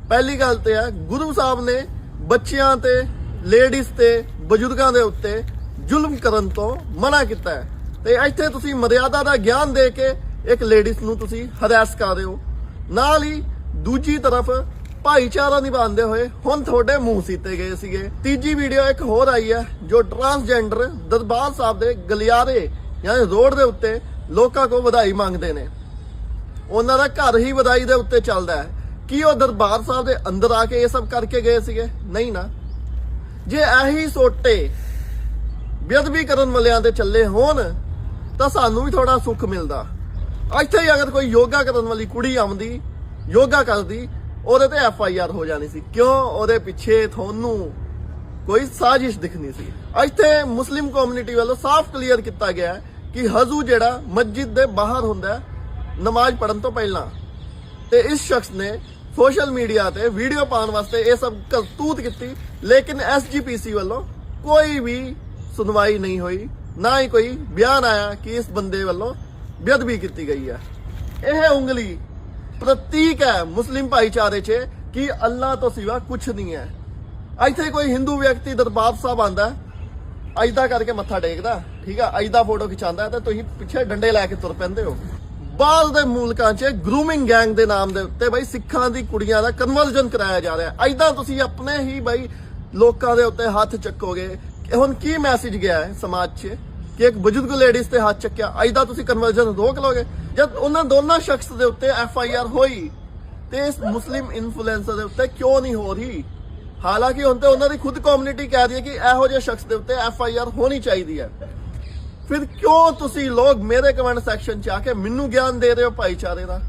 ਪਹਿਲੀ ਗੱਲ ਤੇ ਹੈ ਗੁਰੂ ਸਾਹਿਬ ਨੇ ਬੱਚਿਆਂ ਤੇ ਲੇਡੀਜ਼ ਤੇ ਬਜ਼ੁਰਗਾਂ ਦੇ ਉੱਤੇ ਜ਼ੁਲਮ ਕਰਨ ਤੋਂ ਮਨਾ ਕੀਤਾ ਹੈ ਤੇ ਇੱਥੇ ਤੁਸੀਂ ਮਰਿਆਦਾ ਦਾ ਗਿਆਨ ਦੇ ਕੇ ਇੱਕ ਲੇਡੀਜ਼ ਨੂੰ ਤੁਸੀਂ ਹਰਾਸ ਕਰ ਰਹੇ ਹੋ। ਨਾਲ ਹੀ ਦੂਜੀ ਤਰਫ ਭਾਈਚਾਰਾ ਨਿਭਾਉਂਦੇ ਹੋਏ ਹੁਣ ਤੁਹਾਡੇ ਮੂੰਹ ਸੀਤੇ ਗਏ ਸੀਗੇ। ਤੀਜੀ ਵੀਡੀਓ ਇੱਕ ਹੋਰ ਆਈ ਹੈ ਜੋ ਟਰਾਂਸਜੈਂਡਰ ਦਰਬਾਰ ਸਾਹਿਬ ਦੇ ਗਲਿਆਰੇ ਯਾਨੀ ਰੋਡ ਦੇ ਉੱਤੇ ਲੋਕਾਂ ਕੋਲ ਵਧਾਈ ਮੰਗਦੇ ਨੇ। ਉਹਨਾਂ ਦਾ ਘਰ ਹੀ ਵਧਾਈ ਦੇ ਉੱਤੇ ਚੱਲਦਾ ਹੈ। ਕੀ ਉਹ ਦਰਬਾਰ ਸਾਹਿਬ ਦੇ ਅੰਦਰ ਆ ਕੇ ਇਹ ਸਭ ਕਰਕੇ ਗਏ ਸੀਗੇ? ਨਹੀਂ ਨਾ। ਜੇ ਇਹੀ ਸੋਟੇ ਬੇਅਦਬੀ ਕਰਨ ਵਾਲਿਆਂ ਦੇ ਚੱਲੇ ਹੋਣ ਤਾਂ ਸਾਨੂੰ ਵੀ ਥੋੜਾ ਸੁੱਖ ਮਿਲਦਾ। ਇੱਥੇ ਹੀ ਅਗਰ ਕੋਈ ਯੋਗਾ ਕਰਨ ਵਾਲੀ ਕੁੜੀ ਆਉਂਦੀ ਯੋਗਾ ਕਰਦੀ ਉਹਦੇ ਤੇ FIR ਹੋ ਜਾਣੀ ਸੀ। ਕਿਉਂ? ਉਹਦੇ ਪਿੱਛੇ ਤੁਹਾਨੂੰ ਕੋਈ ਸਾਜ਼ਿਸ਼ ਦਿਖਣੀ ਸੀ। ਇੱਥੇ ਮੁਸਲਿਮ ਕਮਿਊਨਿਟੀ ਵੱਲੋਂ ਸਾਫ਼ ਕਲੀਅਰ ਕੀਤਾ ਗਿਆ ਹੈ ਕਿ ਹਜ਼ੂ ਜਿਹੜਾ ਮਸਜਿਦ ਦੇ ਬਾਹਰ ਹੁੰਦਾ ਨਮਾਜ਼ ਪੜਨ ਤੋਂ ਪਹਿਲਾਂ, ਤੇ ਇਸ ਸ਼ਖਸ ਨੇ ਸੋਸ਼ਲ ਮੀਡੀਆ ਤੇ ਵੀਡੀਓ ਪਾਉਣ ਵਾਸਤੇ ਇਹ ਸਭ ਕਰਤੂਤ ਕੀਤੀ, ਲੇਕਿਨ SGPC ਵੱਲੋਂ ਕੋਈ ਵੀ ਸੁਣਵਾਈ ਨਹੀਂ ਹੋਈ, ਨਾ ਹੀ ਕੋਈ ਬਿਆਨ ਆਇਆ ਕਿ ਇਸ ਬੰਦੇ ਵੱਲੋਂ ਬੇਅਦਬੀ ਕੀਤੀ ਗਈ ਹੈ। ਇਹ ਉਂਗਲੀ ਪ੍ਰਤੀਕ ਹੈ ਮੁਸਲਿਮ ਭਾਈਚਾਰੇ 'ਚ ਕਿ ਅੱਲਾਹ ਤੋਂ ਸਿਵਾ ਕੁਛ ਨਹੀਂ ਹੈ। ਇੱਥੇ ਕੋਈ ਹਿੰਦੂ ਵਿਅਕਤੀ ਦਰਬਾਰ ਸਾਹਿਬ ਆਂਦਾ ਐਦਾਂ ਕਰਕੇ ਮੱਥਾ ਟੇਕਦਾ, ਠੀਕ ਆ, ਐਦਾਂ ਫੋਟੋ ਖਿਚਾਉਂਦਾ ਤੇ ਤੁਸੀਂ ਪਿੱਛੇ ਡੰਡੇ ਲੈ ਕੇ ਤੁਰ ਪੈਂਦੇ ਹੋ। ਬਾਹਰ ਦੇ ਮੁਲਕਾਂ 'ਚ ਗਰੂਮਿੰਗ ਗੈਂਗ ਦੇ ਨਾਮ ਦੇ ਉੱਤੇ ਬਈ ਸਿੱਖਾਂ ਦੀ ਕੁੜੀਆਂ ਦਾ ਕਨਵਰਜਨ ਕਰਾਇਆ ਜਾ ਰਿਹਾ। ਐਦਾਂ ਤੁਸੀਂ ਆਪਣੇ ਹੀ ਬਈ ਲੋਕਾਂ ਦੇ ਉੱਤੇ ਹੱਥ ਚੱਕੋਗੇ। ਹੁਣ ਕੀ ਮੈਸੇਜ ਗਿਆ ਹੈ ਸਮਾਜ 'ਚ ਕਿ ਇੱਕ ਬਜ਼ੁਰਗ ਲੇਡੀਜ਼ ਤੇ ਹੱਥ ਚੱਕਿਆ, ਐਦਾਂ ਤੁਸੀਂ ਕਨਵਰਜਨ ਰੋਕ ਲਓਗੇ? ਜਦ ਉਹਨਾਂ ਦੋਨਾਂ ਸ਼ਖਸ ਦੇ ਉੱਤੇ FIR ਹੋਈ ਤੇ ਇਸ ਮੁਸਲਿਮ ਇਨਫਲੂਐਂਸਰ ਦੇ ਉੱਤੇ ਕਿਉਂ ਨਹੀਂ ਹੋ ਰਹੀ? ਹਾਲਾਂਕਿ ਹੁਣ ਤੇ ਉਹਨਾਂ ਦੀ ਖੁਦ ਕਮਿਊਨਿਟੀ ਕਹਿ ਰਹੀ ਹੈ ਕਿ ਇਹੋ ਜਿਹੇ ਸ਼ਖਸ ਦੇ ਉੱਤੇ FIR ਹੋਣੀ ਚਾਹੀਦੀ ਹੈ। ਫਿਰ ਕਿਉਂ ਤੁਸੀਂ ਲੋਕ ਮੇਰੇ ਕਮੈਂਟ ਸੈਕਸ਼ਨ 'ਚ ਆ ਕੇ ਮੈਨੂੰ ਗਿਆਨ ਦੇ ਰਹੇ ਹੋ ਭਾਈਚਾਰੇ ਦਾ?